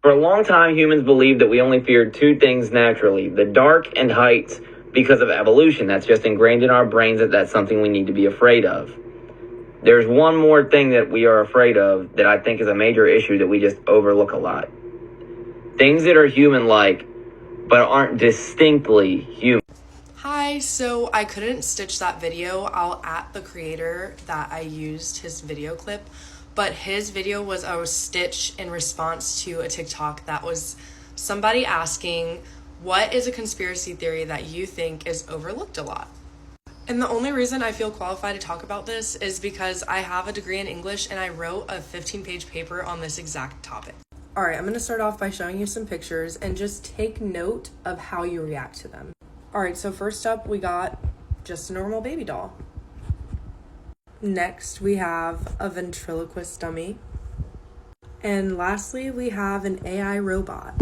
For a long time, humans believed that we only feared two things naturally, the dark and heights, because of evolution. That's just ingrained in our brains that that's something we need to be afraid of. There's one more thing that we are afraid of that I think is a major issue that we just overlook a lot. Things that are human-like, but aren't distinctly human. Hi, so I couldn't stitch that video. I'll at the creator that I used his video clip, but his video was a stitch in response to a TikTok that was somebody asking, what is a conspiracy theory that you think is overlooked a lot? And the only reason I feel qualified to talk about this is because I have a degree in English and I wrote a 15-page paper on this exact topic. All right, I'm gonna start off by showing you some pictures and just take note of how you react to them. All right, so first up, we got just a normal baby doll. Next, we have a ventriloquist dummy. And lastly, we have an AI robot.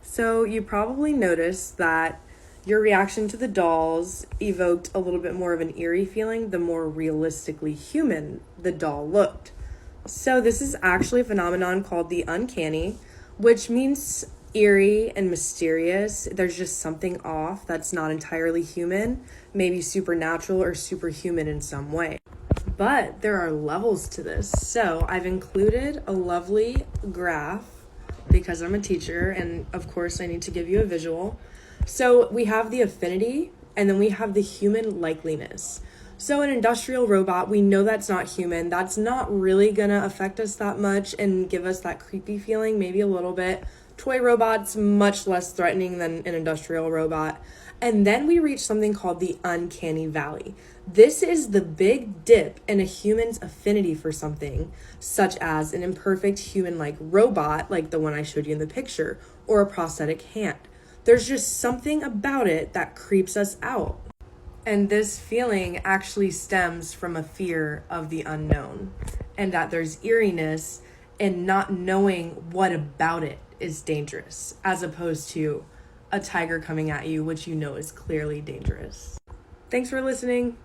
So you probably noticed that your reaction to the dolls evoked a little bit more of an eerie feeling the more realistically human the doll looked. So this is actually a phenomenon called the uncanny, which means eerie and mysterious. There's just something off that's not entirely human, maybe supernatural or superhuman in some way. But there are levels to this. So I've included a lovely graph because I'm a teacher and of course I need to give you a visual. So we have the affinity and then we have the human likeliness. So an industrial robot, we know that's not human. That's not really gonna affect us that much and give us that creepy feeling, maybe a little bit. Toy robots, much less threatening than an industrial robot. And then we reach something called the uncanny valley. This is the big dip in a human's affinity for something, such as an imperfect human-like robot, like the one I showed you in the picture, or a prosthetic hand. There's just something about it that creeps us out. And this feeling actually stems from a fear of the unknown, and that there's eeriness in not knowing what about it is dangerous, as opposed to a tiger coming at you, which you know is clearly dangerous. Thanks for listening.